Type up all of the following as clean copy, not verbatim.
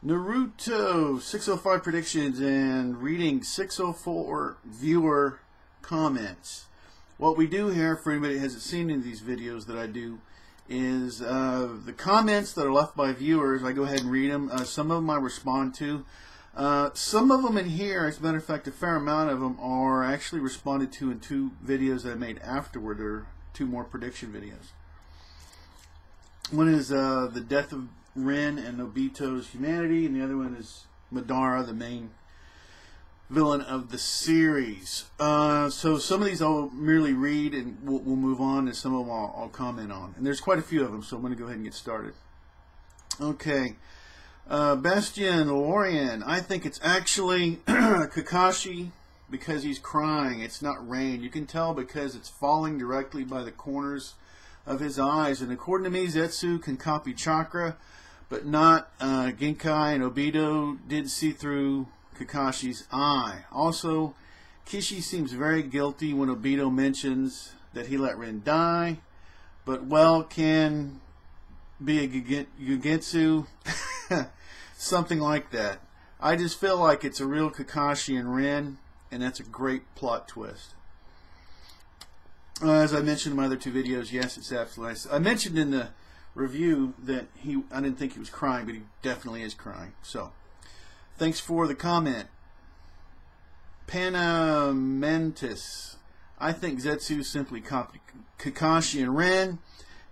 Naruto 605 predictions and reading 604 viewer comments. What we do here, for anybody that hasn't seen any of these videos that I do, is the comments that are left by viewers, I go ahead and read them. Some of them I respond to. Some of them in here, as a matter of fact, a fair amount of them are actually responded to in two videos that I made afterward. There are two more prediction videos. One is the death of Rin and Obito's humanity, and the other one is Madara, the main villain of the series. So some of these I'll merely read and we'll move on, and some of them I'll comment on. And there's quite a few of them, so I'm going to go ahead and get started. Okay. Bastian Lorian, I think it's actually Kakashi because he's crying. It's not rain. You can tell because it's falling directly by the corners of his eyes. And according to me, Zetsu can copy chakra, but not Genkai, and Obito did see through Kakashi's eye. Also, Kishi seems very guilty when Obito mentions that he let Rin die, but well can be a Gugetsu, something like that. I just feel like it's a real Kakashi and Rin, and that's a great plot twist. As I mentioned in my other two videos, yes, it's absolutely nice. I mentioned in the review that I didn't think he was crying, but he definitely is crying. So, thanks for the comment. Panamentis, I think Zetsu simply copied Kakashi and Rin,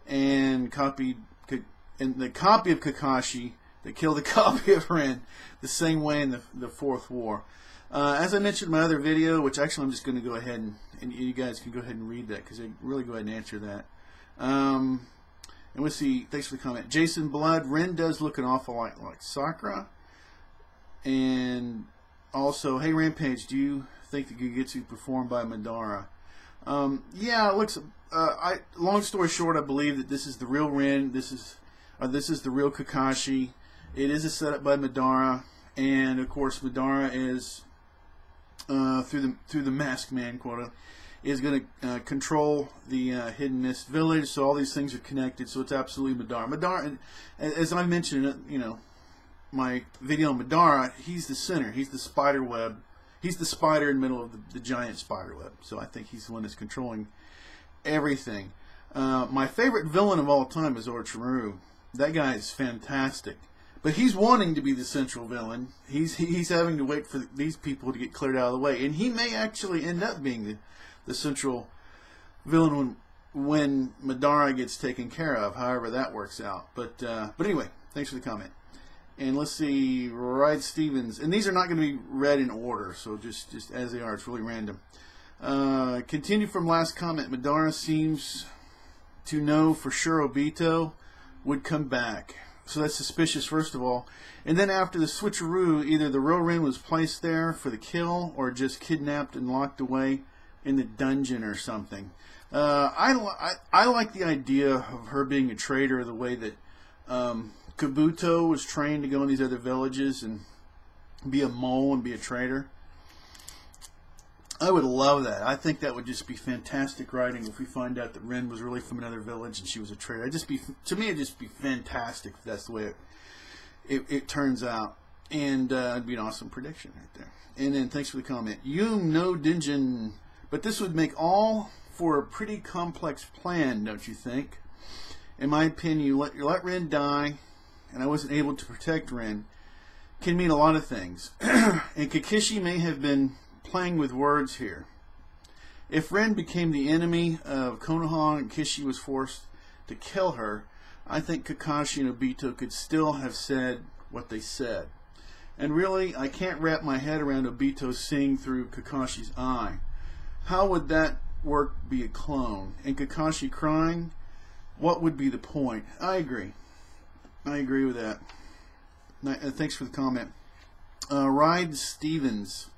and the copy of Kakashi that killed the copy of Rin the same way in the Fourth War. As I mentioned in my other video, which actually I'm just going to go ahead and you guys can go ahead and read that because I really go ahead and answer that. And we'll see. Thanks for the comment. Jason Blood, Rin does look an awful lot like Sakura. And also, hey Rampage, do you think the Gugetsu performed by Madara? Yeah, it looks. Long story short, I believe that this is the real Rin. This is the real Kakashi. It is a setup by Madara, and of course, Madara is through the Masked Man quota is going to control the Hidden Mist Village. So all these things are connected. So it's absolutely Madara. Madara, as I mentioned, my video on Madara, he's the center. He's the spider web. He's the spider in the middle of the giant spider web. So I think he's the one that's controlling everything. My favorite villain of all time is Orochimaru. That guy is fantastic. But he's wanting to be the central villain. He's having to wait for these people to get cleared out of the way. And he may actually end up being the central villain when Madara gets taken care of, however that works out. But anyway, thanks for the comment. And let's see, Ride Stevens. And these are not going to be read in order, so just as they are. It's really random. Continue from last comment. Madara seems to know for sure Obito would come back. So that's suspicious, first of all. And then after the switcheroo, either the real Rin was placed there for the kill or just kidnapped and locked away in the dungeon or something. I like the idea of her being a traitor the way that Kabuto was trained to go in these other villages and be a mole and be a traitor. I would love that. I think that would just be fantastic writing if we find out that Rin was really from another village and she was a traitor. To me, it'd just be fantastic if that's the way it turns out. And it'd be an awesome prediction right there. And then thanks for the comment. Yum no Dinjin. But this would make all for a pretty complex plan, don't you think? In my opinion, you let Rin die, and I wasn't able to protect Rin, can mean a lot of things. And Kakashi may have been playing with words here. If Rin became the enemy of Konoha and Kishi was forced to kill her, I think Kakashi and Obito could still have said what they said. And really, I can't wrap my head around Obito seeing through Kakashi's eye. How would that work be a clone? And Kakashi crying? What would be the point? I agree. I agree with that. Thanks for the comment. Ride Stevens.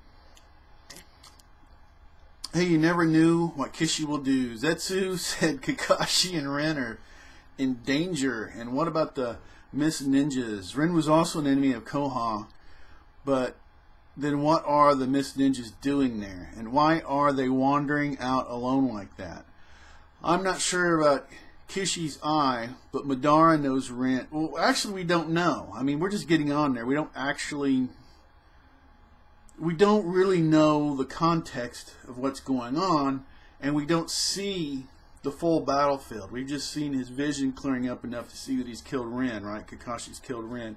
Hey, you never knew what Kishi will do. Zetsu said Kakashi and Rin are in danger. And what about the Mist Ninjas? Rin was also an enemy of Konoha. But then what are the Mist Ninjas doing there? And why are they wandering out alone like that? I'm not sure about Kishi's eye, but Madara knows Ren. Well, actually, we don't know. I mean, we're just getting on there. We don't really know the context of what's going on, and we don't see the full battlefield. We've just seen his vision clearing up enough to see that he's killed Ren, right? Kakashi's killed Ren.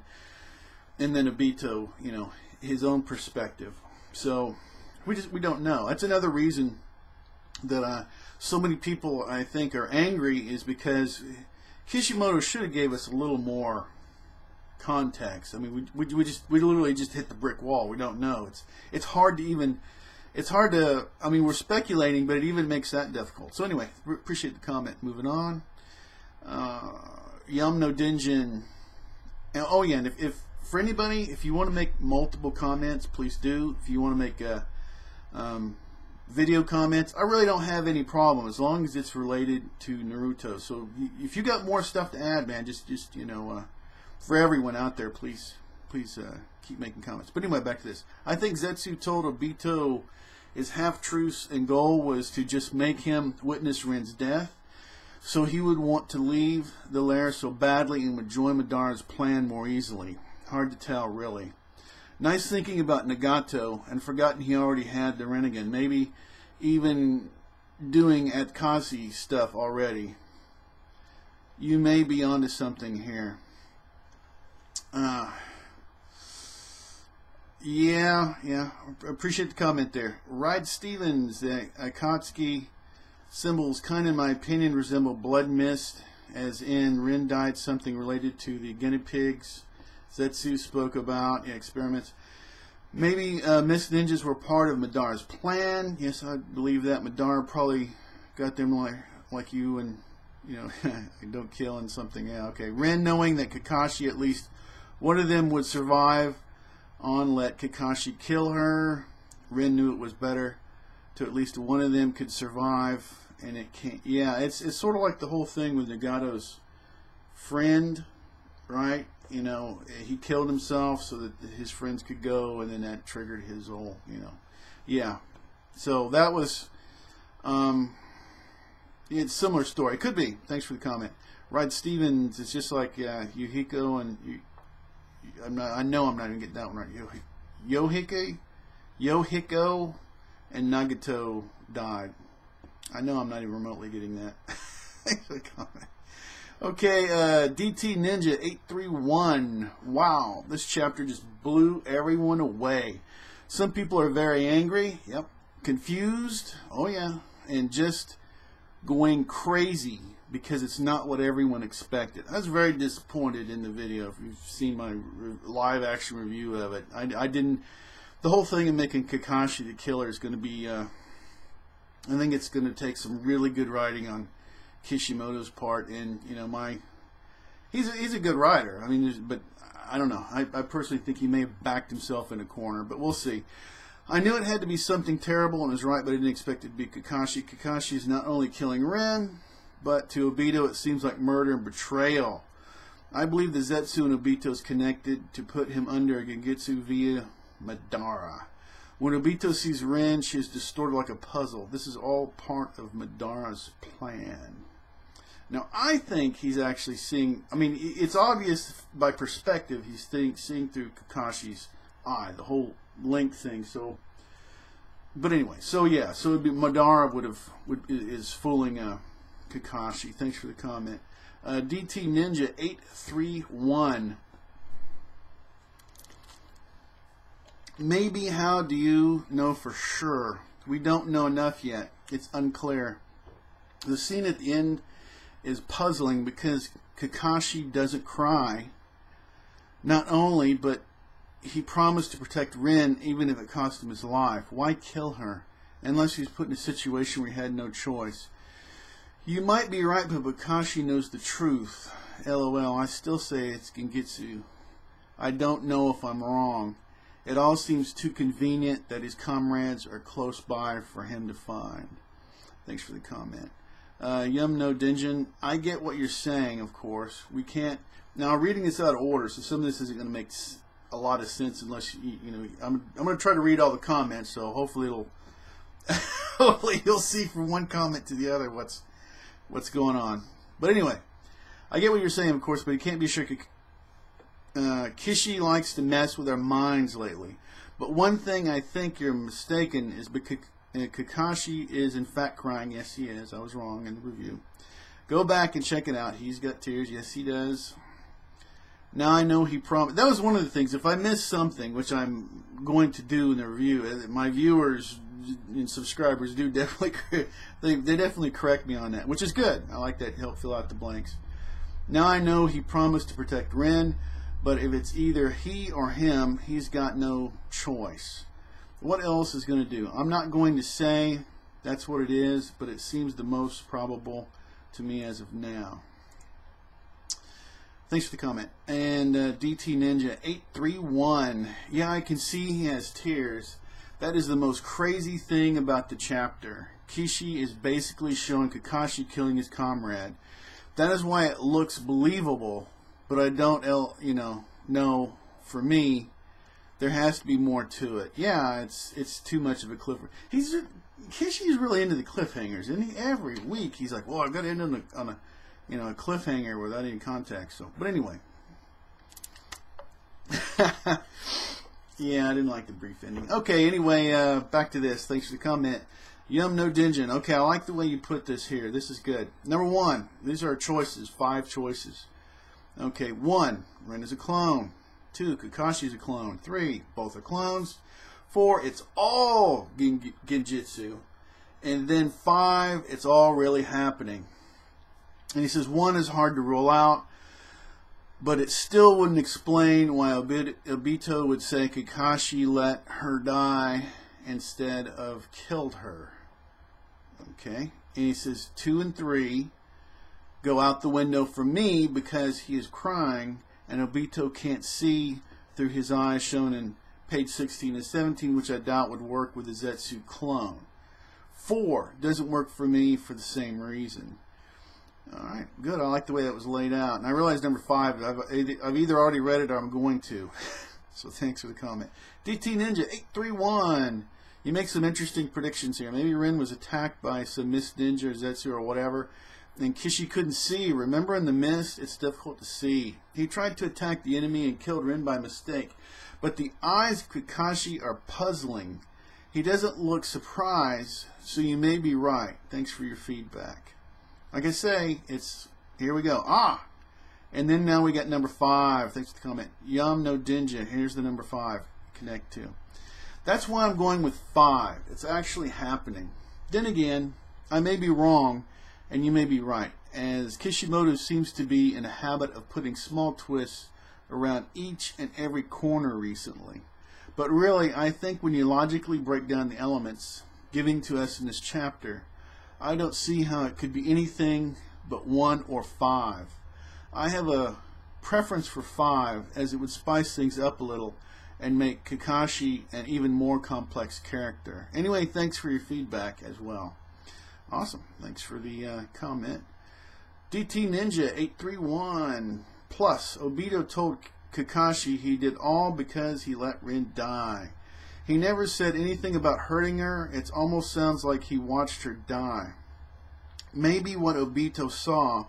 And then Obito, you know, his own perspective. So, we don't know. That's another reason that so many people, I think, are angry, is because Kishimoto should have gave us a little more context. I mean, we literally just hit the brick wall. We don't know. It's hard to, I mean, we're speculating, but it even makes that difficult. So anyway, appreciate the comment. Moving on. Yum no Dinjin. Oh yeah, and if for anybody, if you want to make multiple comments, please do. If you want to make video comments, I really don't have any problem as long as it's related to Naruto. So if you got more stuff to add, man, just you know, for everyone out there, please keep making comments. But anyway, back to this. I think Zetsu told Obito his half-truths and goal was to just make him witness Ren's death, so he would want to leave the lair so badly and would join Madara's plan more easily. Hard to tell, really. Nice thinking about Nagato, and forgotten he already had the Rinnegan. Maybe even doing Atakashi stuff already. You may be onto something here. Yeah, appreciate the comment there. Ride Stevens, the Akatsuki symbols kind of, in my opinion, resemble blood mist, as in Rin died something related to the guinea pigs Zetsu spoke about, experiments. Maybe Mist Ninjas were part of Madara's plan. Yes, I believe that. Madara probably got them like you, and you know, don't kill and something. Yeah, okay. Rin knowing that Kakashi, at least one of them would survive on let Kakashi kill her. Rin knew it was better to at least one of them could survive, and it can't. Yeah, it's sort of like the whole thing with Nagato's friend, right? You know, he killed himself so that his friends could go, and then that triggered his whole, you know. Yeah. So that was, it's a similar story. It could be. Thanks for the comment. Rod Stevens, it's just like Yuhiko and, I know I'm not even getting that one right. Yohiko and Nagato died. I know I'm not even remotely getting that. Thanks for the comment. Okay, DT Ninja 831. Wow, this chapter just blew everyone away. Some people are very angry. Yep. Confused. Oh yeah. And just going crazy because it's not what everyone expected. I was very disappointed in the video. If you've seen my live action review of it, I didn't. The whole thing of making Kakashi the killer is going to be. I think it's going to take some really good writing on Kishimoto's part, and you know, he's a good writer. I mean, but I don't know. I personally think he may have backed himself in a corner, but we'll see. I knew it had to be something terrible, and was right, but I didn't expect it to be Kakashi. Kakashi is not only killing Ren, but to Obito it seems like murder and betrayal. I believe the Zetsu and Obito is connected to put him under Gengetsu via Madara. When Obito sees Ren, she is distorted like a puzzle. This is all part of Madara's plan. Now, I think he's actually seeing, I mean, it's obvious by perspective, he's seeing through Kakashi's eye, the whole link thing. So, but anyway, so yeah, so it'd be Madara is fooling Kakashi. Thanks for the comment. DT Ninja 831. Maybe, how do you know for sure? We don't know enough yet. It's unclear. The scene at the end is puzzling because Kakashi doesn't cry. Not only, but he promised to protect Rin even if it cost him his life. Why kill her? Unless he's put in a situation where he had no choice. You might be right, but Kakashi knows the truth. LOL, I still say it's Gengetsu. I don't know if I'm wrong. It all seems too convenient that his comrades are close by for him to find. Thanks for the comment. Yum no Dinjin, I get what you're saying, of course. We can't... Now, I'm reading this out of order, so some of this isn't going to make a lot of sense unless, you know... I'm going to try to read all the comments, so hopefully it'll... hopefully you'll see from one comment to the other what's going on. But anyway, I get what you're saying, of course, but you can't be sure. Kishi likes to mess with our minds lately. But one thing I think you're mistaken is because Kakashi is in fact crying. Yes, he is. I was wrong in the review. Go back and check it out. He's got tears. Yes, he does. Now I know he promised. That was one of the things. If I miss something, which I'm going to do in the review, my viewers and subscribers do definitely they definitely correct me on that, which is good. I like that. Help fill out the blanks. Now I know he promised to protect Ren, but if it's either he or him, he's got no choice. What else is going to do? I'm not going to say that's what it is, but it seems the most probable to me as of now. Thanks for the comment. And DT Ninja 831. Yeah, I can see he has tears. That is the most crazy thing about the chapter. Kishi is basically showing Kakashi killing his comrade. That is why it looks believable, but I don't, know, for me, there has to be more to it. Yeah, it's too much of a cliffhanger. Kishi's really into the cliffhangers, and every week he's like, well, I've got to end on a cliffhanger without any context. So, but anyway. Yeah, I didn't like the brief ending. Okay, anyway, back to this. Thanks for the comment. Yum no Dinjin. Okay, I like the way you put this here. This is good. Number 1, these are choices. 5 choices. Okay, 1, Ren is a clone. 2, Kakashi is a clone. 3, both are clones. 4, it's all Genjutsu. And then 5, it's all really happening. And he says 1 is hard to roll out, but it still wouldn't explain why Obito would say Kakashi let her die instead of killed her. Okay. And he says 2 and 3 go out the window for me because he is crying and Obito can't see through his eyes, shown in page 16 and 17, which I doubt would work with a Zetsu clone. 4 doesn't work for me for the same reason. Alright, good. I like the way that was laid out. And I realize number 5, I've either already read it or I'm going to. So thanks for the comment. DT Ninja 831. You make some interesting predictions here. Maybe Ren was attacked by some mist ninja or Zetsu or whatever, and Kishi couldn't see. Remember, in the mist, it's difficult to see. He tried to attack the enemy and killed Ren by mistake. But the eyes of Kakashi are puzzling. He doesn't look surprised, so you may be right. Thanks for your feedback. Like I say, here we go. And then now we got number 5. Thanks for the comment. Yum no Dinja. Here's the number 5. Connect to. That's why I'm going with 5. It's actually happening. Then again, I may be wrong, and you may be right, as Kishimoto seems to be in a habit of putting small twists around each and every corner recently. But really, I think when you logically break down the elements given to us in this chapter, I don't see how it could be anything but 1 or 5. I have a preference for 5, as it would spice things up a little and make Kakashi an even more complex character. Anyway, thanks for your feedback as well. Awesome. Thanks for the comment. DT Ninja 831. Plus, Obito told Kakashi he did all because he let Rin die. He never said anything about hurting her. It almost sounds like he watched her die. Maybe what Obito saw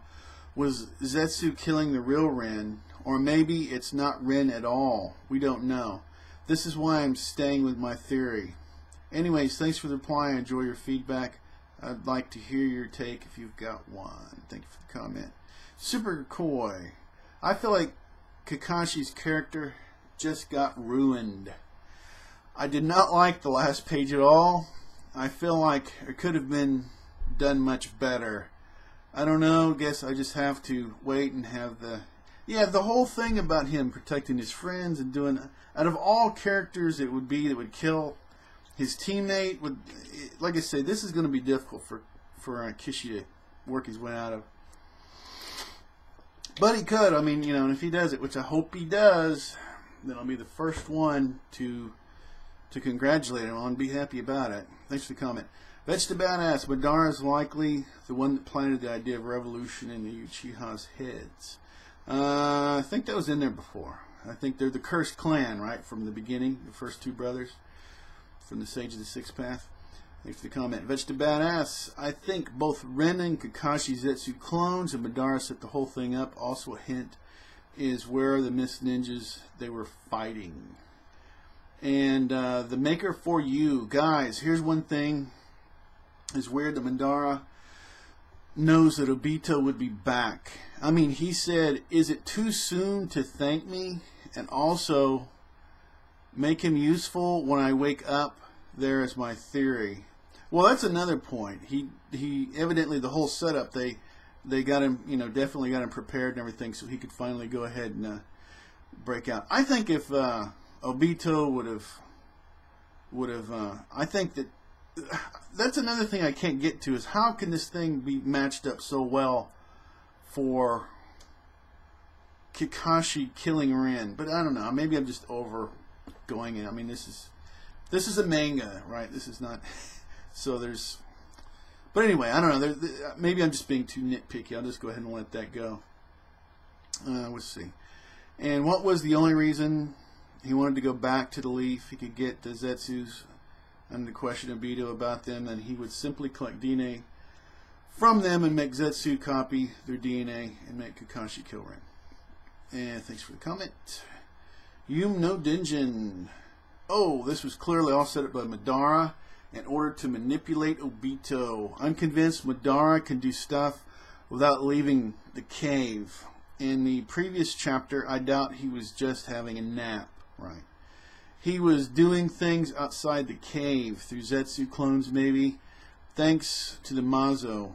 was Zetsu killing the real Rin, or maybe it's not Rin at all. We don't know. This is why I'm staying with my theory. Anyways, thanks for the reply. I enjoy your feedback. I'd like to hear your take if you've got one. Thank you for the comment. Super Koi. I feel like Kakashi's character just got ruined. I did not like the last page at all. I feel like it could have been done much better. I don't know. Guess I just have to wait and have the whole thing about him protecting his friends and doing, out of all characters it would be that would kill his teammate. Would, like I said, this is going to be difficult for Kishi to work his way out of. But he could. I mean, and if he does it, which I hope he does, then I'll be the first one to congratulate him on and be happy about it. Thanks for the comment. Vegeta Badass. Madara is likely the one that planted the idea of revolution in the Uchiha's heads. I think that was in there before. I think they're the cursed clan, right, from the beginning, the first 2 brothers from the Sage of the Sixth Path. Thanks for the comment. Vegetable Badass. I think both Ren and Kakashi Zetsu clones and Madara set the whole thing up. Also a hint is where the Mist Ninjas they were fighting. And the Maker for You. Guys, here's one thing. It's weird that Madara knows that Obito would be back. I mean, he said, is it too soon to thank me? And also, make him useful when I wake up. There is my theory. Well, that's another point. He evidently the whole setup they got him, you know, definitely got him prepared and everything so he could finally go ahead and break out. I think if Obito would have I think that's another thing I can't get to is how can this thing be matched up so well for Kakashi killing Rin? But I don't know. Maybe I'm just overgoing it. I mean, this is a manga, right? This is not. So there's. But anyway, I don't know. Maybe I'm just being too nitpicky. I'll just go ahead and let that go. Let's see. And what was the only reason he wanted to go back to the Leaf? He could get the Zetsus under the question of Obito about them, and he would simply collect DNA from them and make Zetsu copy their DNA and make Kakashi kill Rin. And thanks for the comment. Yum no Dinjin. Oh, this was clearly all set up by Madara in order to manipulate Obito. I'm convinced Madara can do stuff without leaving the cave. In the previous chapter, I doubt he was just having a nap, right? He was doing things outside the cave through Zetsu clones, maybe, thanks to the Mazo.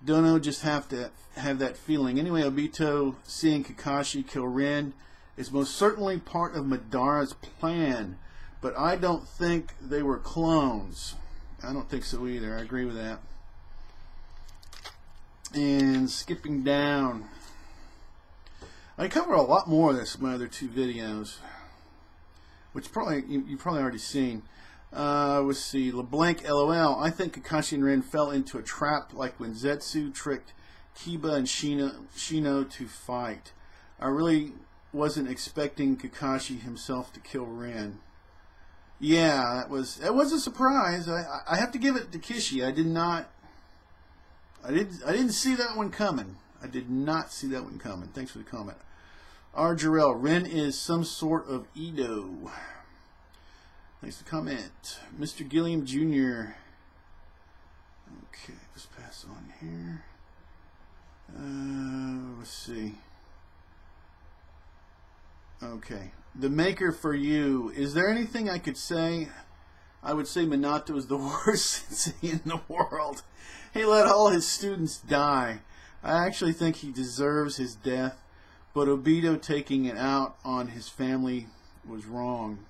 Don't know, just have to have that feeling. Anyway, Obito seeing Kakashi kill Rin is most certainly part of Madara's plan, but I don't think they were clones. I don't think so either. I agree with that. And skipping down, I cover a lot more of this in my other two videos, which probably you probably already seen. Let's see. LeBlanc LOL. I think Kakashi and Rin fell into a trap like when Zetsu tricked Kiba and Shino to fight. I really wasn't expecting Kakashi himself to kill Rin. Yeah, that was a surprise. I have to give it to Kishi. I didn't see that one coming. I did not see that one coming. Thanks for the comment. R. Jarrell. Rin is some sort of Edo. Thanks for the comment. Mr. Gilliam Jr. Okay, let's pass on here. Let's see. Okay. The Maker for You. Is there anything I could say? I would say Minato is the worst sensei in the world. He let all his students die. I actually think he deserves his death, but Obito taking it out on his family was wrong.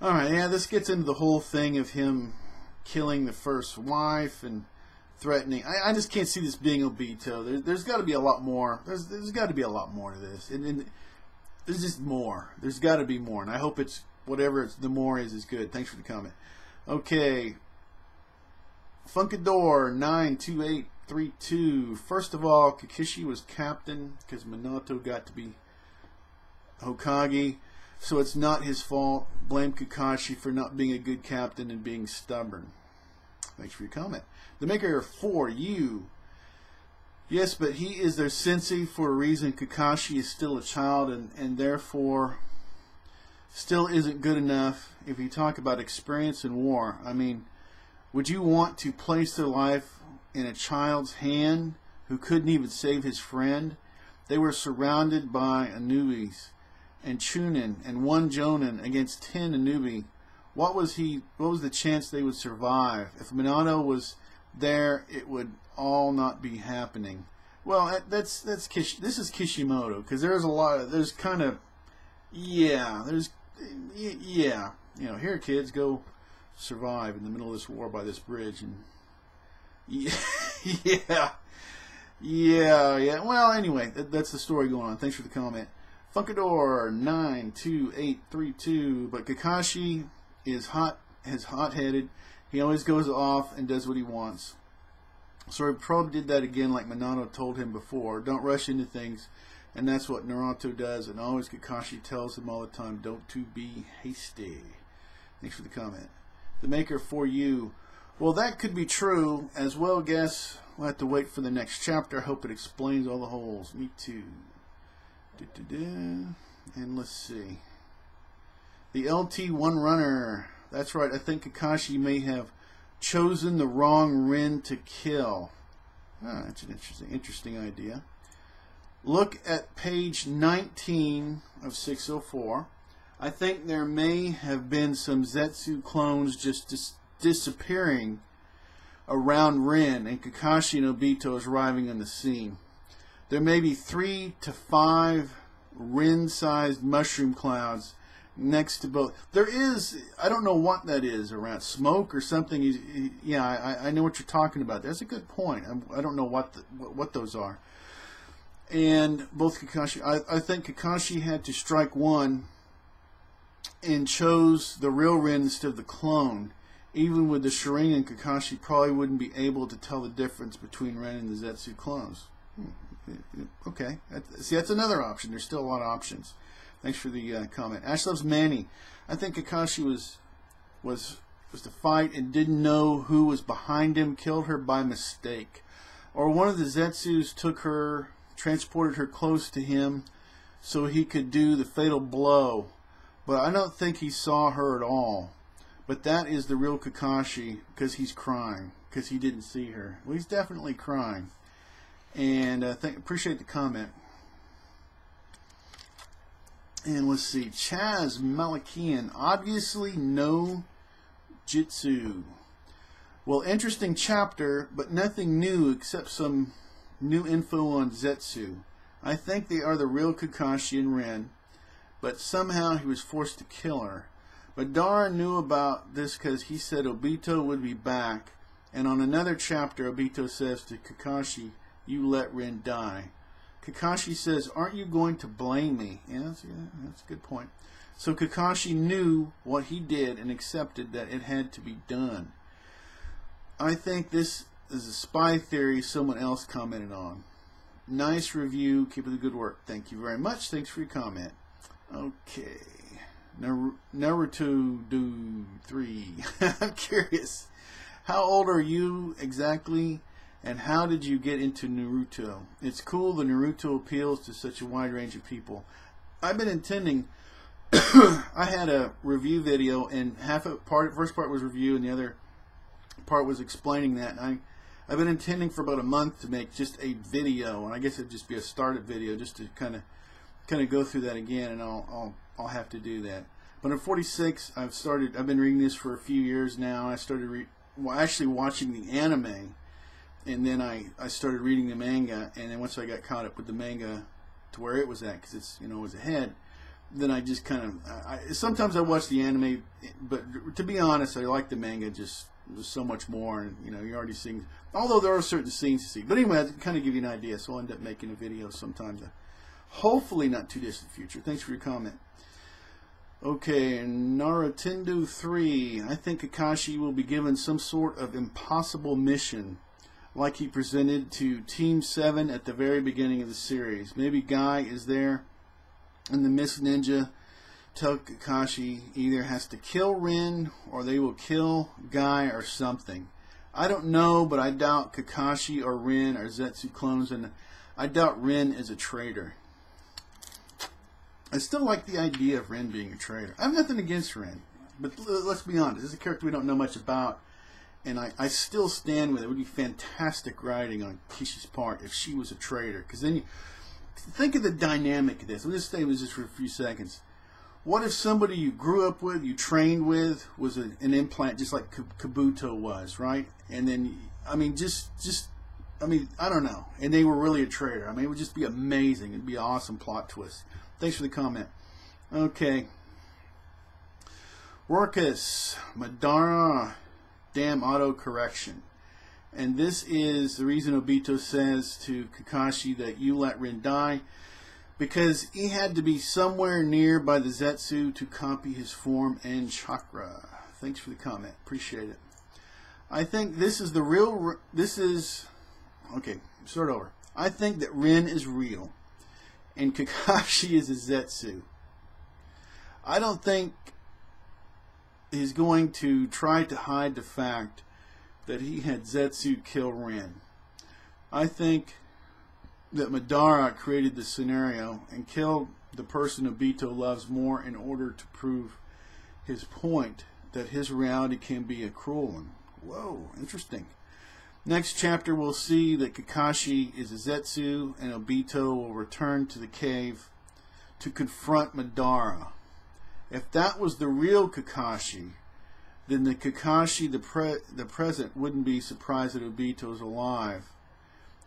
Alright, yeah, this gets into the whole thing of him killing the first wife and threatening. I just can't see this being Obito. There's got to be a lot more. There's got to be a lot more to this. And there's just more. There's got to be more. And I hope it's whatever the more is good. Thanks for the comment. Okay. Funkador 92832. First of all, Kakashi was captain because Minato got to be Hokage. So it's not his fault. Blame Kakashi for not being a good captain and being stubborn. Thanks for your comment. The Maker for You. Yes, but he is their sensei for a reason. Kakashi is still a child and therefore still isn't good enough. If you talk about experience in war, I mean, would you want to place their life in a child's hand who couldn't even save his friend? They were surrounded by Anubis and Chunin and one Jonin against 10 Anubi. What was the chance they would survive? If Minato was there, it would all not be happening. Well, that's this is Kishimoto, because there's you know, here kids, go survive in the middle of this war by this bridge, and yeah. Well, anyway, that's the story going on. Thanks for the comment. Funkador 92832. But Kakashi is hot-headed. He always goes off and does what he wants. So he probably did that again, like Minato told him before. Don't rush into things, and that's what Naruto does. And always Kakashi tells him all the time, "Don't to be hasty." Thanks for the comment. the maker for you. Well, that could be true as well. Guess we'll have to wait for the next chapter. I hope it explains all the holes. Me too. And let's see. The LT1 runner. That's right. I think Kakashi may have chosen the wrong Rin to kill. That's an interesting idea. Look at page 19 of 604. I think there may have been some Zetsu clones just disappearing around Rin, and Kakashi and Obito is arriving on the scene. There may be 3 to 5 Rin-sized mushroom clouds next to both. There is, I don't know what that is around, smoke or something. Yeah, I know what you're talking about. That's a good point. I don't know what those are. And both Kakashi, I think Kakashi had to strike one and chose the real Rin instead of the clone. Even with the Sharingan, Kakashi probably wouldn't be able to tell the difference between Rin and the Zetsu clones. Okay, see, that's another option. There's still a lot of options. Thanks for the comment. Ash loves Manny. I think Kakashi was to fight and didn't know who was behind him, killed her by mistake, or one of the Zetsus took her, transported her close to him, so he could do the fatal blow. But I don't think he saw her at all. But that is the real Kakashi, because he's crying, because he didn't see her. Well, he's definitely crying. And appreciate the comment. And let's see, Chaz Malakian, obviously no Jitsu. Well, interesting chapter, but nothing new except some new info on Zetsu. I think they are the real Kakashi and Rin, but somehow he was forced to kill her. Madara knew about this because he said Obito would be back, and on another chapter, Obito says to Kakashi, "You let Rin die." Kakashi says, "Aren't you going to blame me?" Yeah, that's a good point. So Kakashi knew what he did and accepted that it had to be done. I think this is a spy theory someone else commented on. Nice review. Keep up the good work. Thank you very much. Thanks for your comment. Okay. Naruto Dude 3. I'm curious. How old are you exactly? And how did you get into Naruto? It's cool the Naruto appeals to such a wide range of people. I've been intending, I had a review video, and first part was review, and the other part was explaining that. And I've been intending for about a month to make just a video, and I guess it'd just be a startup video, just to kind of go through that again, and I'll have to do that. But at 46, I've been reading this for a few years now. I started actually watching the anime. And then I started reading the manga, and then once I got caught up with the manga to where it was at, because it's, it was ahead, then I just kind of, sometimes I watch the anime, but to be honest, I like the manga just so much more, and you're already seeing, although there are certain scenes to see. But anyway, I kind of give you an idea, so I'll end up making a video sometime, hopefully not too distant future. Thanks for your comment. Okay, Naruto 3. I think Kakashi will be given some sort of impossible mission, like he presented to Team 7 at the very beginning of the series. Maybe Guy is there, and the Miss Ninja tell Kakashi either has to kill Rin, or they will kill Guy or something. I don't know, but I doubt Kakashi or Rin are Zetsu clones, and I doubt Rin is a traitor. I still like the idea of Rin being a traitor. I have nothing against Rin, but let's be honest, this is a character we don't know much about. And I still stand with it. It would be fantastic writing on Kishi's part if she was a traitor. Because then you think of the dynamic of this. I'll just stay with this for a few seconds. What if somebody you grew up with, you trained with, was an implant just like Kabuto was, right? And then, I don't know. And they were really a traitor. It would just be amazing. It'd be an awesome plot twist. Thanks for the comment. Okay. Workus, Madara. Damn auto correction. And this is the reason Obito says to Kakashi that you let Rin die, because he had to be somewhere near by the Zetsu to copy his form and chakra. Thanks for the comment. Appreciate it. I think this is the real, okay, start over. I think that Rin is real and Kakashi is a Zetsu. I don't think he's going to try to hide the fact that he had Zetsu kill Rin. I think that Madara created the scenario and killed the person Obito loves more in order to prove his point that his reality can be a cruel one. Whoa, interesting. Next chapter we'll see that Kakashi is a Zetsu and Obito will return to the cave to confront Madara. If that was the real Kakashi, then the Kakashi, the present, wouldn't be surprised that Obito is alive.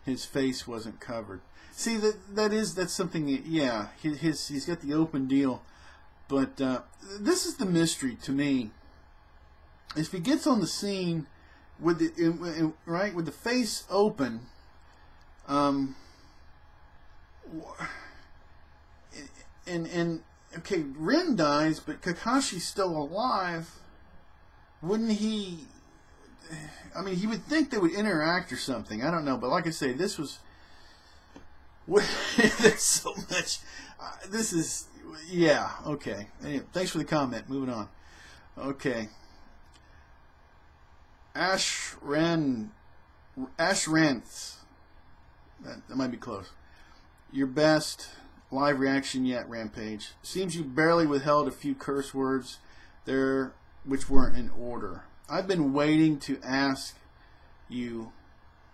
His face wasn't covered. See, that's something. Yeah, he's got the open deal, but this is the mystery to me. If he gets on the scene with with the face open, and okay, Rin dies, but Kakashi's still alive. Wouldn't he? I mean, he would think they would interact or something. I don't know, but like I say, this was. There's so much. This is. Yeah. Okay. Anyway, thanks for the comment. Moving on. Okay. Ash Rantz. That might be close. Your best live reaction yet, Rampage. Seems you barely withheld a few curse words there, which weren't in order. I've been waiting to ask you,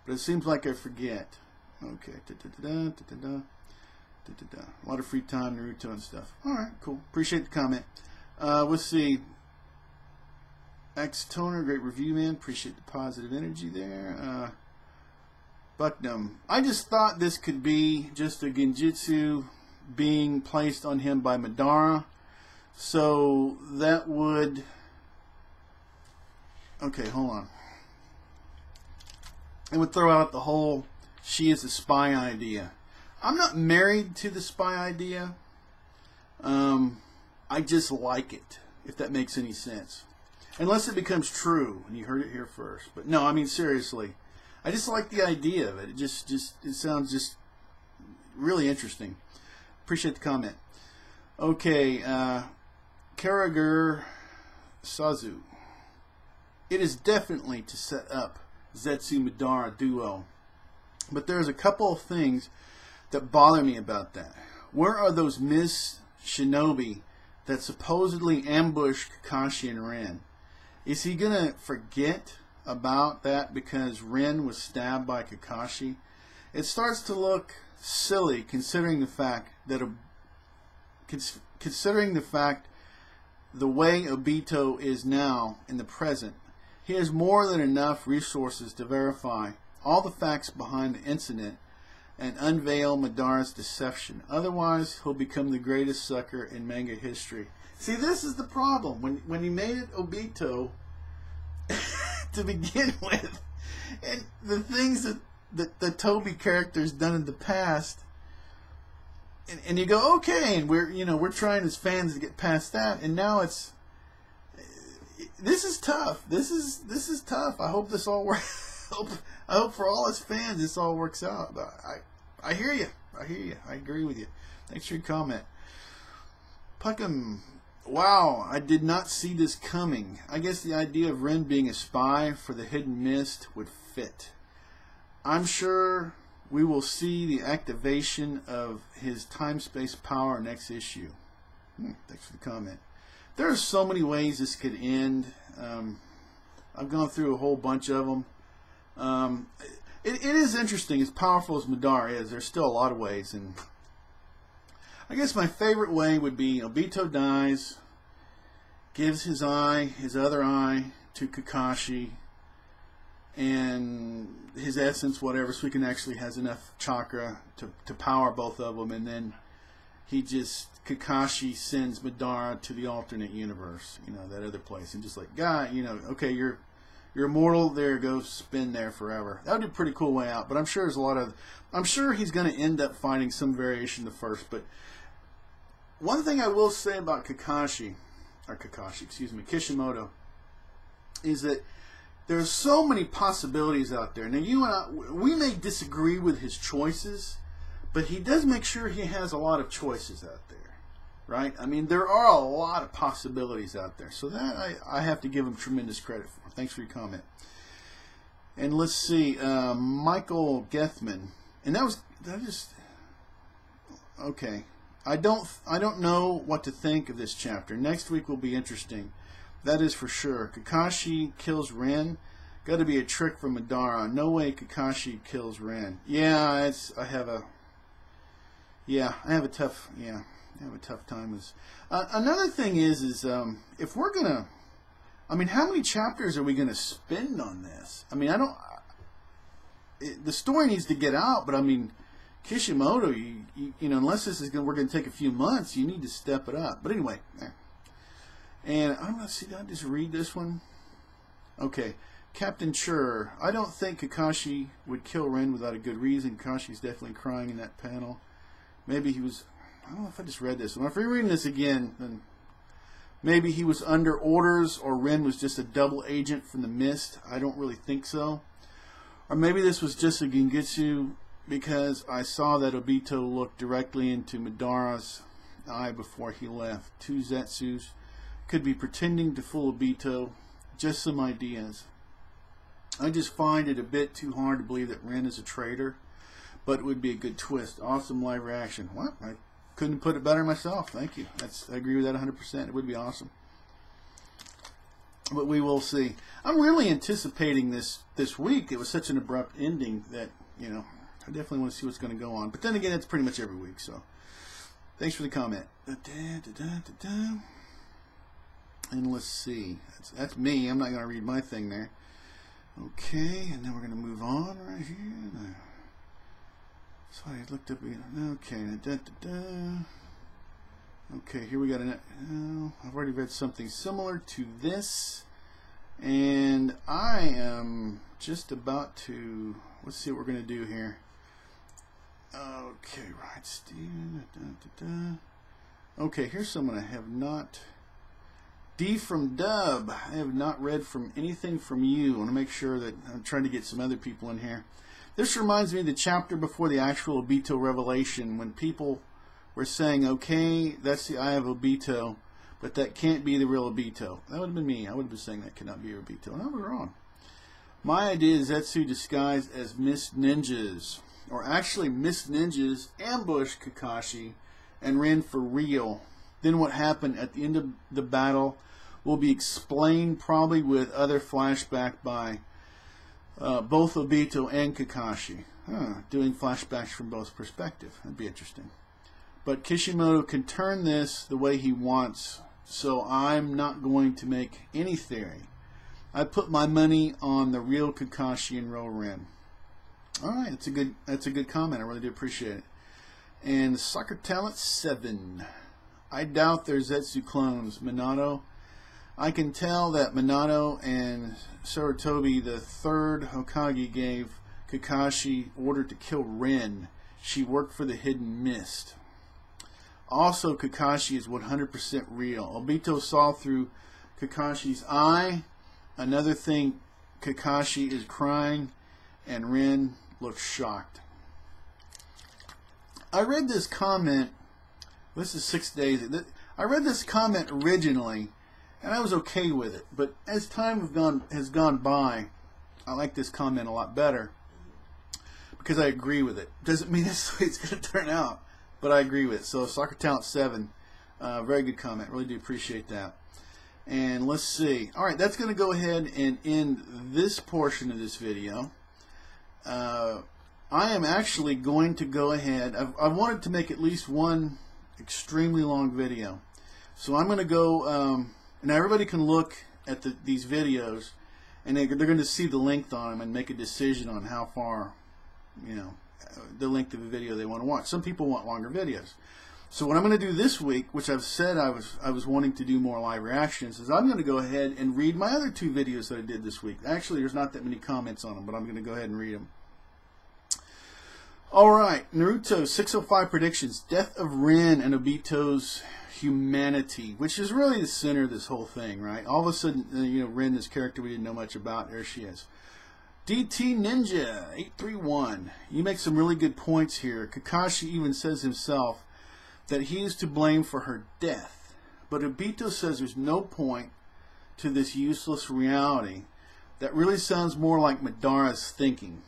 but it seems like I forget. Okay. A lot of free time, Naruto and stuff. Alright, cool. Appreciate the comment. Let's see. X-Toner, great review, man. Appreciate the positive energy there. Bucknum. I just thought this could be just a genjutsu being placed on him by Madara. So that would... Okay, hold on. It would throw out the whole she is a spy idea. I'm not married to the spy idea. I just like it, if that makes any sense. Unless it becomes true, and you heard it here first. But no, I mean seriously, I just like the idea of it. It it sounds just really interesting. Appreciate the comment. Okay, Karagur Sazu. It is definitely to set up Zetsu Madara duo, but there's a couple of things that bother me about that. Where are those Miss Shinobi that supposedly ambushed Kakashi and Rin? Is he gonna forget about that because Rin was stabbed by Kakashi? It starts to look silly considering the fact that the way Obito is now in the present. He has more than enough resources to verify all the facts behind the incident and unveil Madara's deception. Otherwise, he'll become the greatest sucker in manga history. See, this is the problem. When he made it Obito to begin with, and the things that the Toby character's done in the past, and you go, okay, and we're trying as fans to get past that, and now this is tough. This is tough. I hope this all works. I hope for all his fans this all works out. But I hear you. I agree with you. Thanks for your comment. Puckham. Wow, I did not see this coming. I guess the idea of Rin being a spy for the Hidden Mist would fit. I'm sure we will see the activation of his time-space power next issue. Thanks for the comment. There are so many ways this could end. I've gone through a whole bunch of them. It is interesting. As powerful as Madara is, there's still a lot of ways. And I guess my favorite way would be Obito dies, gives his other eye to Kakashi, and his essence, whatever, so he can actually has enough chakra to power both of them, and then Kakashi sends Madara to the alternate universe, that other place, and just like, God, okay, you're immortal, there, go spin there forever. That would be a pretty cool way out, but I'm sure I'm sure he's going to end up fighting some variation of the first, but one thing I will say about Kishimoto, is that there's so many possibilities out there. Now, you and I, we may disagree with his choices, but he does make sure he has a lot of choices out there. right? I mean, there are a lot of possibilities out there. So that I have to give him tremendous credit for. Thanks for your comment. And let's see, Michael Gethman, and okay. I don't know what to think of this chapter. Next week will be interesting. That is for sure. Kakashi kills Ren. Got to be a trick from Madara. No way Kakashi kills Ren. Yeah, I have a tough time with. Another thing is if we're gonna, I mean, how many chapters are we gonna spend on this? I mean, the story needs to get out, but I mean, Kishimoto, you know, unless we're gonna take a few months, you need to step it up. But anyway, and I'm gonna see. Did I just read this one? Okay. Captain Chur, I don't think Kakashi would kill Ren without a good reason. Kakashi's definitely crying in that panel. Maybe he was, I don't know if I just read this. If you're reading this again, then maybe he was under orders or Ren was just a double agent from the mist. I don't really think so. Or maybe this was just a Genjutsu because I saw that Obito looked directly into Madara's eye before he left. Two Zetsus could be pretending to fool Obito. Just some ideas. I just find it a bit too hard to believe that Ren is a traitor, but it would be a good twist. Awesome live reaction. What? I couldn't put it better myself. Thank you. I agree with that 100%. It would be awesome. But we will see. I'm really anticipating this week. It was such an abrupt ending that, you know, I definitely want to see what's going to go on. But then again, it's pretty much every week. So thanks for the comment. And let's see. That's me. I'm not going to read my thing there. Okay, and then we're going to move on right here. So I looked up. Okay, okay. Here we got I've already read something similar to this, and I am just about to. Let's see what we're going to do here. Okay, right, Steve. Okay, here's someone I have not. D from Dub, I have not read from anything from you. I want to make sure that I'm trying to get some other people in here. This reminds me of the chapter before the actual Obito revelation when people were saying, okay, that's the eye of Obito, but that can't be the real Obito. That would have been me. I would have been saying that cannot be Obito, and I was wrong. My idea is Zetsu disguised as Mist Ninjas, or actually Mist Ninjas ambushed Kakashi and ran for real. Then what happened at the end of the battle will be explained probably with other flashback by both Obito and Kakashi. Doing flashbacks from both perspectives. That'd be interesting. But Kishimoto can turn this the way he wants, so I'm not going to make any theory. I put my money on the real Kakashi and Ren. Alright, that's a good comment. I really do appreciate it. And Soccer Talent 7. I doubt there's Zetsu clones. Minato. I can tell that Minato and Sarutobi, the third Hokage, gave Kakashi order to kill Ren. She worked for the Hidden Mist. Also, Kakashi is 100% real. Obito saw through Kakashi's eye. Another thing, Kakashi is crying, and Ren looks shocked. I read this comment. This is 6 days. I read this comment originally, and I was okay with it. But as time has gone by, I like this comment a lot better because I agree with it. Doesn't mean that's the way it's going to turn out, but I agree with it. So Soccer Talent 7, very good comment. Really do appreciate that. And let's see. All right, that's going to go ahead and end this portion of this video. I am actually going to go ahead. I wanted to make at least one extremely long video, so I'm going to go. Now everybody can look at these videos, and they're going to see the length on them and make a decision on how far, you know, the length of the video they want to watch. Some people want longer videos. So what I'm going to do this week, which I've said I was wanting to do more live reactions, is I'm going to go ahead and read my other 2 videos that I did this week. Actually, there's not that many comments on them, but I'm going to go ahead and read them. Alright, Naruto 605 predictions. Death of Ren and Obito's humanity, which is really the center of this whole thing, right? All of a sudden, you know, Ren, this character we didn't know much about, there she is. DT Ninja 831. You make some really good points here. Kakashi even says himself that he is to blame for her death. But Obito says there's no point to this useless reality. That really sounds more like Madara's thinking.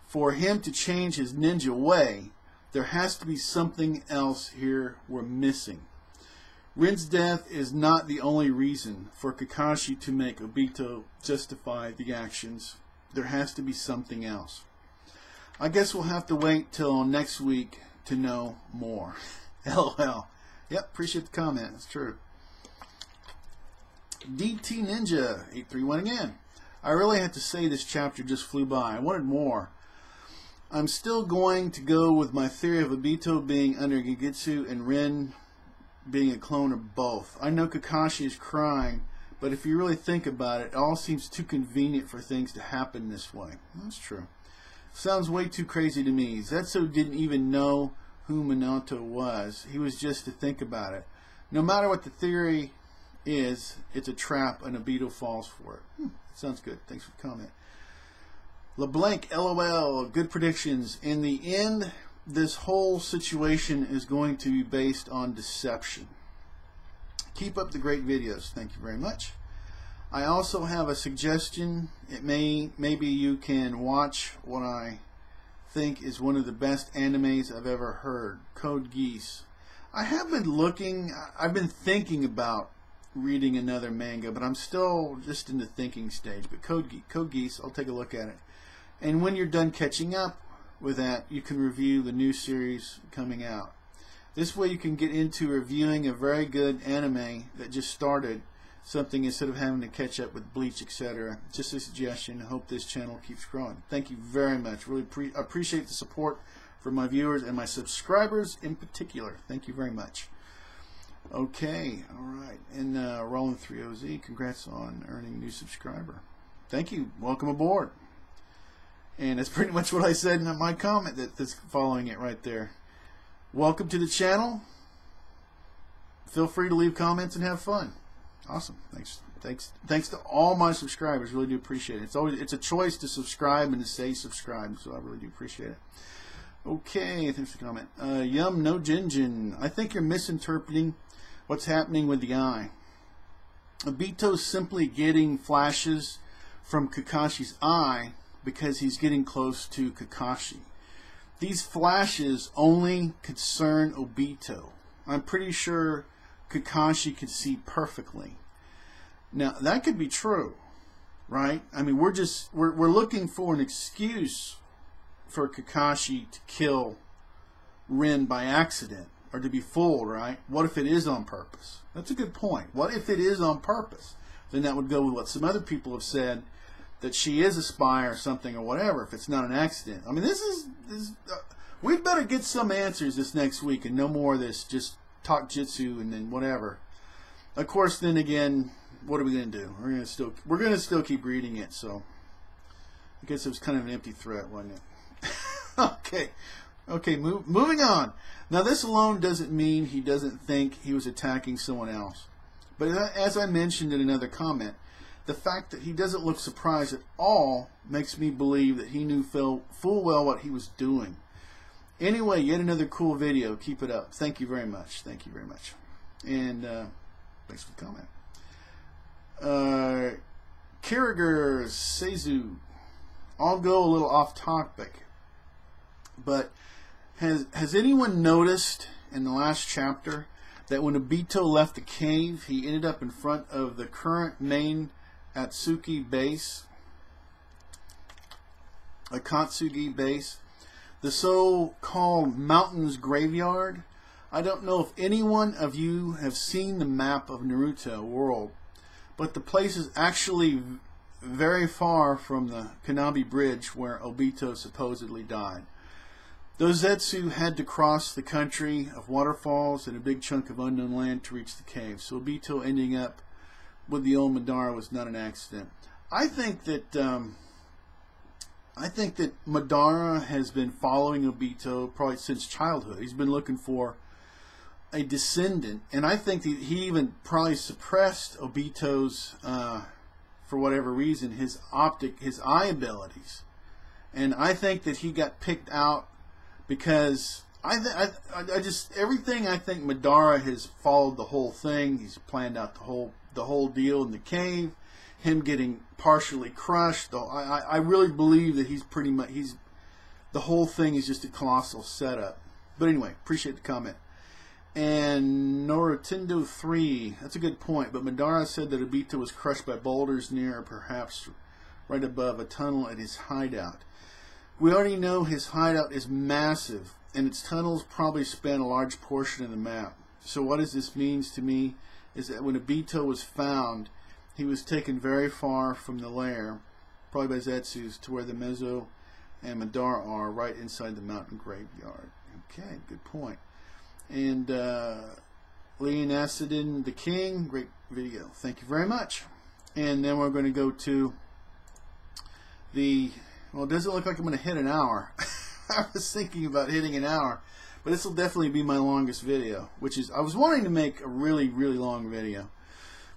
For him to change his ninja way, there has to be something else here we're missing. Rin's death is not the only reason for Kakashi to make Obito justify the actions. There has to be something else. I guess we'll have to wait till next week to know more. LOL. Yep, appreciate the comment. It's true. DT Ninja 831 again. I really have to say this chapter just flew by. I wanted more. I'm still going to go with my theory of Obito being under Gengetsu and Rin being a clone of both. I know Kakashi is crying, but if you really think about it, it all seems too convenient for things to happen this way. That's true. Sounds way too crazy to me. Zetsu didn't even know who Minato was. He was just to think about it. No matter what the theory is, it's a trap and Obito falls for it. Sounds good. Thanks for the comment. LeBlanc, LOL, good predictions. In the end, this whole situation is going to be based on deception. Keep up the great videos. Thank you very much. I also have a suggestion. Maybe you can watch what I think is one of the best animes I've ever heard, Code Geass. I have been looking, I've been thinking about reading another manga, but I'm still just in the thinking stage. But Code Geass, I'll take a look at it. And when you're done catching up with that, you can review the new series coming out. This way you can get into reviewing a very good anime that just started something instead of having to catch up with Bleach, etc. Just a suggestion. I hope this channel keeps growing. Thank you very much. Really appreciate the support from my viewers and my subscribers in particular. Thank you very much. Okay, all right. And Roland 3OZ, congrats on earning a new subscriber. Thank you. Welcome aboard. And that's pretty much what I said in my comment that's following it right there. Welcome to the channel. Feel free to leave comments and have fun. Awesome. Thanks to all my subscribers. Really do appreciate it. It's a choice to subscribe and to say subscribe, so I really do appreciate it. Okay, thanks for the comment. Yum no Jinjin. I think you're misinterpreting what's happening with the eye. Obito's simply getting flashes from Kakashi's eye because he's getting close to Kakashi. These flashes only concern Obito. I'm pretty sure Kakashi could see perfectly. Now that could be true, right? I mean, we're looking for an excuse for Kakashi to kill Rin by accident or to be fooled, right? What if it is on purpose? That's a good point. What if it is on purpose? Then that would go with what some other people have said, that she is a spy or something or whatever, if it's not an accident. I mean, we'd better get some answers this next week and no more of this just talk jitsu and then whatever. Of course, then again, what are we going to do? We're going to still keep reading it, so I guess it was kind of an empty threat, wasn't it? Okay, moving on. Now, this alone doesn't mean he doesn't think he was attacking someone else. But as I mentioned in another comment, the fact that he doesn't look surprised at all makes me believe that he knew full well what he was doing. Anyway, yet another cool video. Keep it up. Thank you very much. Thank you very much. And thanks for the comment. Kiriger Seizu. I'll go a little off topic, but has anyone noticed in the last chapter that when Obito left the cave, he ended up in front of the current main Akatsuki base, the so-called Mountains Graveyard? I don't know if anyone of you have seen the map of Naruto World, but the place is actually very far from the Kanabi Bridge where Obito supposedly died. Those Zetsu had to cross the country of waterfalls and a big chunk of unknown land to reach the cave. So Obito ending up with the old Madara was not an accident. I think that Madara has been following Obito probably since childhood. He's been looking for a descendant, and I think that he even probably suppressed Obito's, for whatever reason, his eye abilities. And I think that he got picked out because I just everything. I think Madara has followed the whole thing. He's planned out the whole deal in the cave. Him getting partially crushed. I really believe that he's pretty much the whole thing is just a colossal setup. But anyway, appreciate the comment. And Naruto 3, that's a good point. But Madara said that Obito was crushed by boulders near, or perhaps right above, a tunnel at his hideout. We already know his hideout is massive, and its tunnels probably span a large portion of the map. So what does this mean to me is that when Obito was found, he was taken very far from the lair, probably by Zetsu's, to where the Mezzo and Madara are, right inside the mountain graveyard. Okay, good point. And Leonacidin the King, great video. Thank you very much. And then we're going to go to the, well, it doesn't look like I'm going to hit an hour. I was thinking about hitting an hour, but this will definitely be my longest video, which is, I was wanting to make a really, really long video.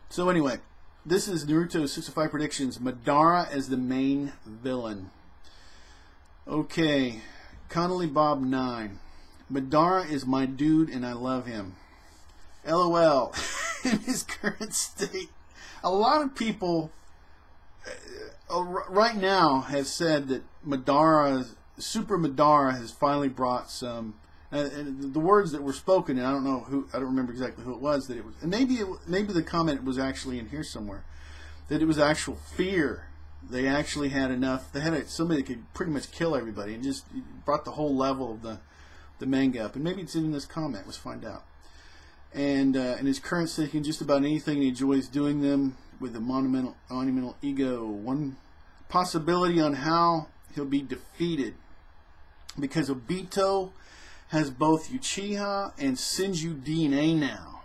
So anyway, this is Naruto 605 Predictions, Madara as the main villain. Okay, Connolly Bob 9. Madara is my dude and I love him. LOL. In his current state. A lot of people right now have said that Super Madara has finally brought some, and the words that were spoken, and I don't know who, I don't remember exactly who it was, that it was, and maybe the comment was actually in here somewhere, that it was actual fear. They actually had enough, they had somebody that could pretty much kill everybody, and just brought the whole level of the manga up. And maybe it's in this comment. Let's find out. And in his current state, he can just about anything, and he enjoys doing them with a monumental ego. One possibility on how he'll be defeated, because Obito has both Uchiha and Senju DNA now.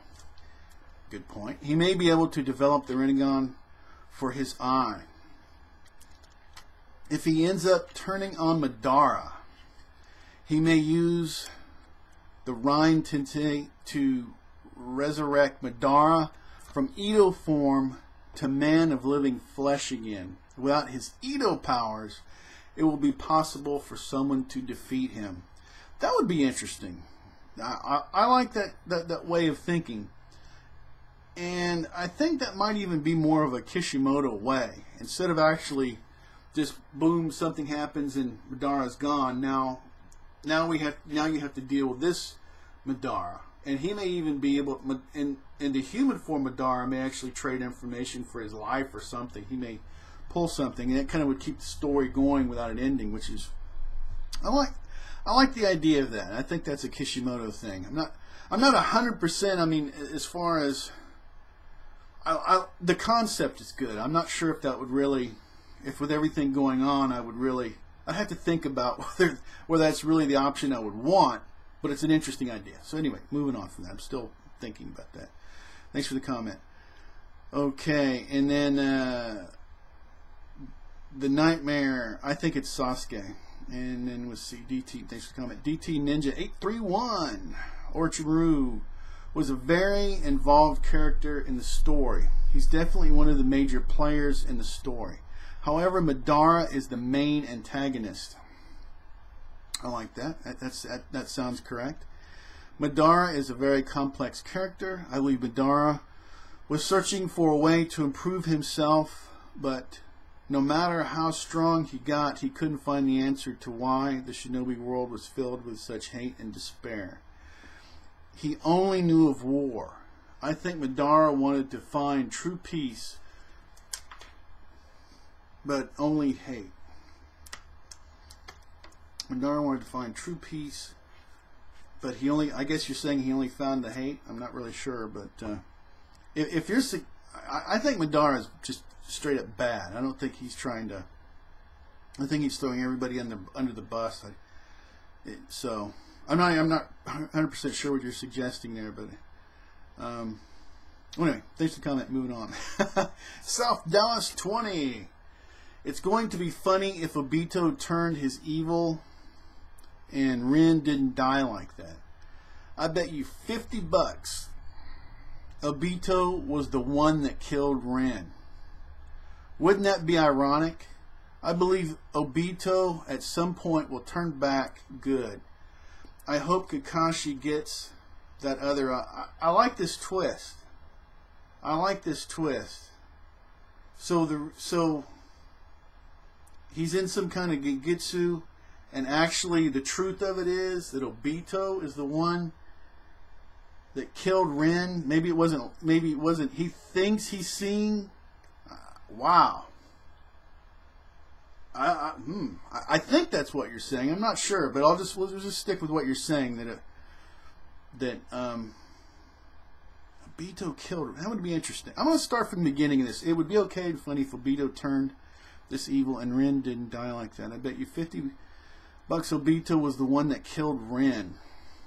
Good point. He may be able to develop the Rinnegan for his eye. If he ends up turning on Madara, he may use the Rhine Tente to resurrect Madara from Edo form to man of living flesh again. Without his Edo powers, it will be possible for someone to defeat him. That would be interesting. I like that way of thinking. And I think that might even be more of a Kishimoto way. Instead of actually just boom, something happens and Madara's gone, now you have to deal with this Madara, and he may even be able, in the human form, Madara may actually trade information for his life or something. He may pull something, and it kind of would keep the story going without an ending, which is, I like the idea of that. I think that's a Kishimoto thing. I'm not 100%. I mean, as far as the concept is good. I'm not sure if that would really, if with everything going on, I'd have to think about whether that's really the option I would want, but it's an interesting idea. So anyway, moving on from that. I'm still thinking about that. Thanks for the comment. Okay, and then the Nightmare, I think it's Sasuke. And then let's see, DT, thanks for the comment. DT Ninja 831, Orochimaru was a very involved character in the story. He's definitely one of the major players in the story. However, Madara is the main antagonist. I like that. That sounds correct. Madara is a very complex character. I believe Madara was searching for a way to improve himself, but no matter how strong he got, he couldn't find the answer to why the shinobi world was filled with such hate and despair. He only knew of war. I think Madara wanted to find true peace, but only hate. Madara wanted to find true peace, but I guess you're saying he only found the hate? I'm not really sure, but if you're, I think Madara is just straight up bad. I don't think he's trying to, I think he's throwing everybody under the bus. So, I'm not 100% sure what you're suggesting there, but anyway, thanks for the comment. Moving on. South Dallas 20. It's going to be funny if Obito turned his evil and Rin didn't die like that. I bet you $50 Obito was the one that killed Rin. Wouldn't that be ironic? I believe Obito at some point will turn back good. I hope Kakashi gets that other eye. I like this twist. I like this twist. So he's in some kind of genjutsu, and actually the truth of it is that Obito is the one that killed Rin. Maybe it wasn't. He thinks he's seeing. Wow. I think that's what you're saying. I'm not sure, but we'll just stick with what you're saying, that Obito killed. That would be interesting. I'm going to start from the beginning of this. It would be okay and funny if Obito turned this evil and Rin didn't die like that. I bet you $50 Obito was the one that killed Rin.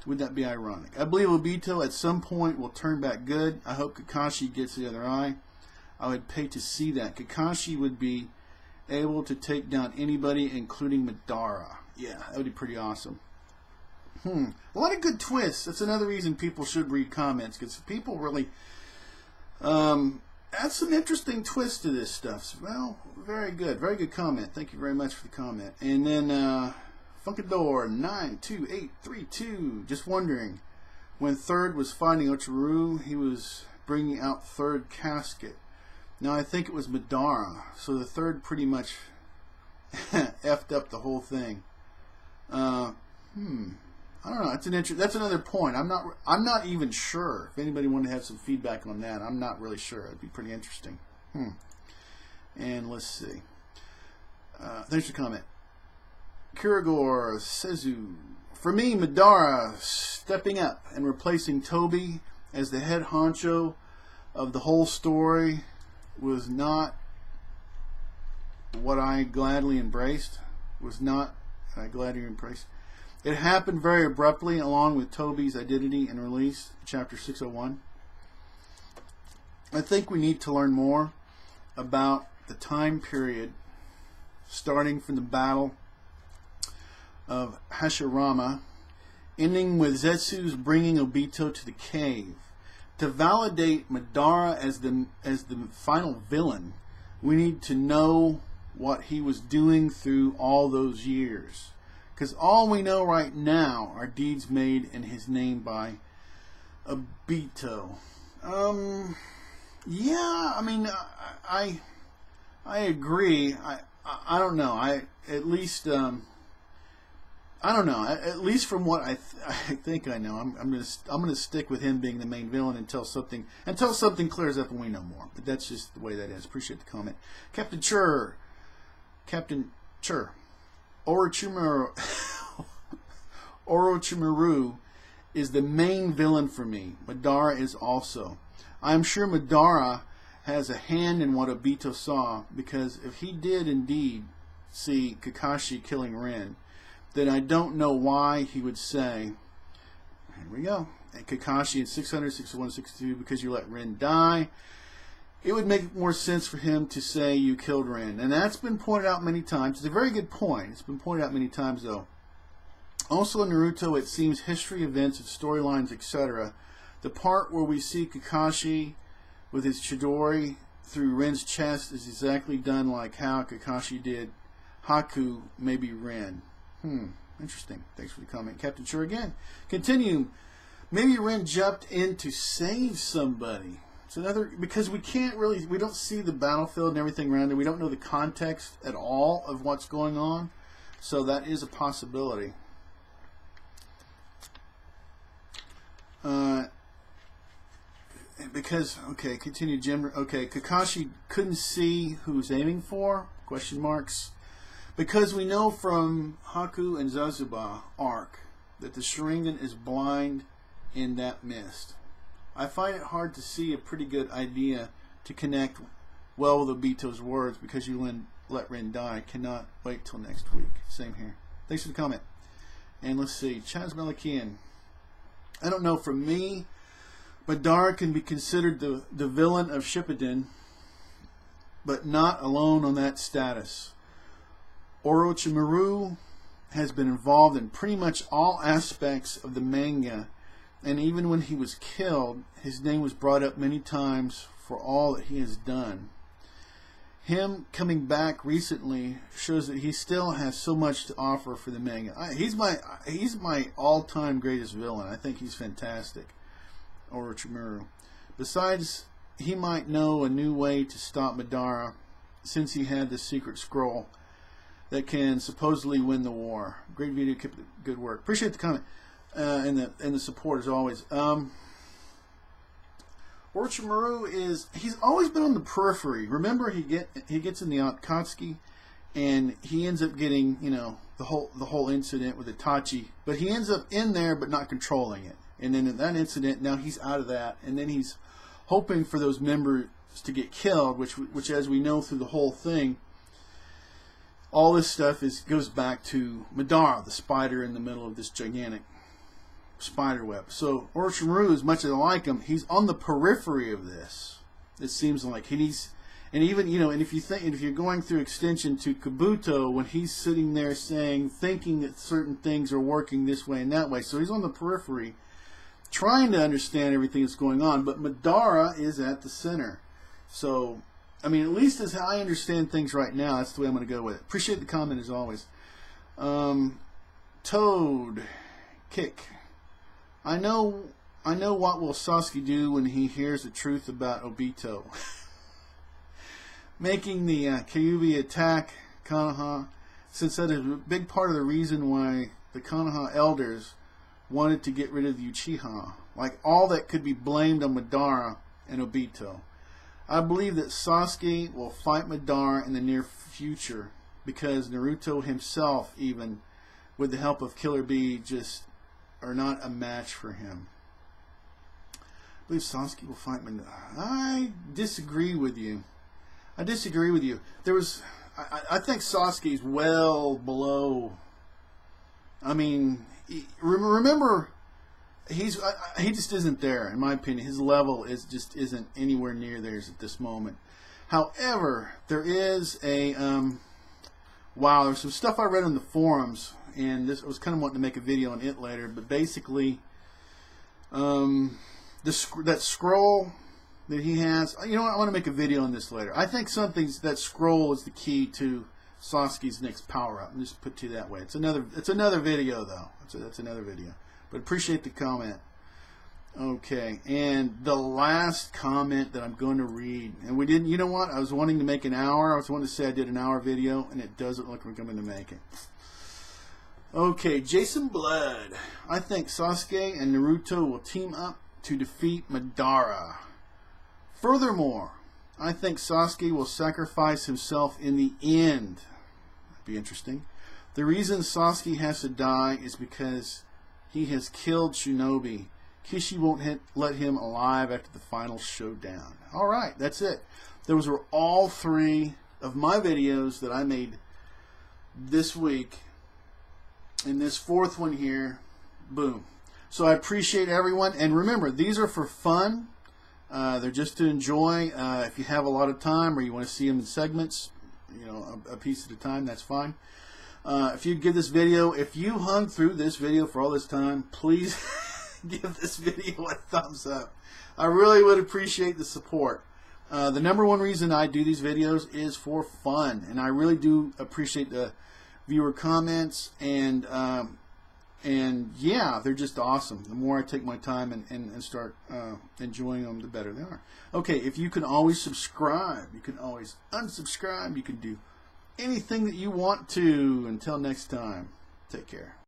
Would that be ironic? I believe Obito at some point will turn back good. I hope Kakashi gets the other eye. I would pay to see that. Kakashi would be able to take down anybody, including Madara. Yeah, that would be pretty awesome. A lot of good twists. That's another reason people should read comments, because people really add some interesting twists to this stuff. Well, very good comment. Thank you very much for the comment. And then Funkador 92832, just wondering, when Third was fighting Orochimaru, he was bringing out Third casket. Now I think it was Madara, so the Third pretty much effed up the whole thing. I don't know. That's another point. I'm not even sure. If anybody wanted to have some feedback on that, I'm not really sure. It'd be pretty interesting. And let's see. Thanks for the comment. Kuragor Sezu. For me, Madara stepping up and replacing Toby as the head honcho of the whole story was not what I gladly embraced. It happened very abruptly, along with Toby's identity and release, chapter 601. I think we need to learn more about the time period starting from the battle of Hashirama, ending with Zetsu's bringing Obito to the cave. To validate Madara as the final villain, we need to know what he was doing through all those years. Because all we know right now are deeds made in his name by Obito. Yeah, I mean, I agree. I don't know. I don't know. At least from what I think I know, I'm gonna stick with him being the main villain until something clears up and we know more. But that's just the way that is. Appreciate the comment, Captain Chur. Orochimaru is the main villain for me. Madara is also. I'm sure Madara has a hand in what Obito saw, because if he did indeed see Kakashi killing Rin, then I don't know why he would say, here we go, and Kakashi in 600, 601, 62, because you let Rin die. It would make more sense for him to say you killed Rin. And that's been pointed out many times. It's a very good point. It's been pointed out many times, though. Also in Naruto, it seems history, events, storylines, etc. The part where we see Kakashi with his Chidori through Rin's chest is exactly done like how Kakashi did Haku, maybe Rin. Interesting. Thanks for the comment, Captain Chur again. Continue. Maybe Rin jumped in to save somebody. It's another, because we don't see the battlefield and everything around it. We don't know the context at all of what's going on. So that is a possibility. Okay, continue, Jim. Okay, Kakashi couldn't see who he's aiming for? Question marks. Because we know from Haku and Zazuba arc that the Sharingan is blind in that mist. I find it hard to see a pretty good idea to connect well with Obito's words, because you let Rin die. Cannot wait till next week. Same here. Thanks for the comment. And let's see. Chaz Malakian. I don't know. For me, Madara can be considered the villain of Shippuden, but not alone on that status. Orochimaru has been involved in pretty much all aspects of the manga, and even when he was killed, his name was brought up many times for all that he has done. him coming back recently shows that he still has so much to offer for the manga. He's my all-time greatest villain. I think he's fantastic, Orochimaru. Besides, he might know a new way to stop Madara, since he had the secret scroll that can supposedly win the war. Great video, keep the good work. Appreciate the comment and the support as always. Orochimaru he's always been on the periphery. Remember, he gets in the Akatsuki, and he ends up getting, you know, the whole incident with Itachi, but he ends up in there but not controlling it. And then in that incident, now he's out of that, and then he's hoping for those members to get killed, which as we know through the whole thing, all this stuff goes back to Madara, the spider in the middle of this gigantic spider web. So Orochimaru, as much as I like him, he's on the periphery of this. It seems like, and even, you know, and if you're going through extension to Kabuto, when he's sitting there thinking that certain things are working this way and that way, so he's on the periphery, trying to understand everything that's going on. But Madara is at the center. So, I mean, at least as how I understand things right now, that's the way I'm going to go with it. Appreciate the comment as always. Toad Kick. I know what will Sasuke do when he hears the truth about Obito. Making the Kyuubi attack Konoha, since that is a big part of the reason why the Konoha elders wanted to get rid of the Uchiha. Like, all that could be blamed on Madara and Obito. I believe that Sasuke will fight Madara in the near future, because Naruto himself, even with the help of Killer Bee, just are not a match for him. I believe Sasuke will fight Madara. I disagree with you. I think Sasuke's well below. I mean, remember, he just isn't there, in my opinion. His level just isn't anywhere near theirs at this moment. However, there is a wow, there's some stuff I read on the forums, and I was kind of wanting to make a video on it later, but basically, that scroll that he has, you know what, I want to make a video on this later. I think that scroll is the key to Sasuke's next power up. Just put it that way. It's another video though. That's another video. But appreciate the comment. Okay, and the last comment that I'm going to read, and we didn't. You know what? I was wanting to make an hour. I was wanting to say I did an hour video, and it doesn't look like I'm going to make it. Okay, Jason Blood. I think Sasuke and Naruto will team up to defeat Madara. Furthermore, I think Sasuke will sacrifice himself in the end. That'd be interesting. The reason Sasuke has to die is because he has killed Shinobi. Kishi won't let him alive after the final showdown. Alright, that's it. Those were all 3 of my videos that I made this week. And this 4th one here, boom. So I appreciate everyone. And remember, these are for fun. They're just to enjoy. If you have a lot of time or you want to see them in segments, you know, a piece at a time, that's fine. If you give this video, if you hung through this video for all this time, please give this video a thumbs up. I really would appreciate the support. The #1 reason I do these videos is for fun, and I really do appreciate the viewer comments, and yeah, they're just awesome. The more I take my time and start enjoying them, the better they are. Okay, if you can always subscribe, you can always unsubscribe, you can do anything that you want to. Until next time, take care.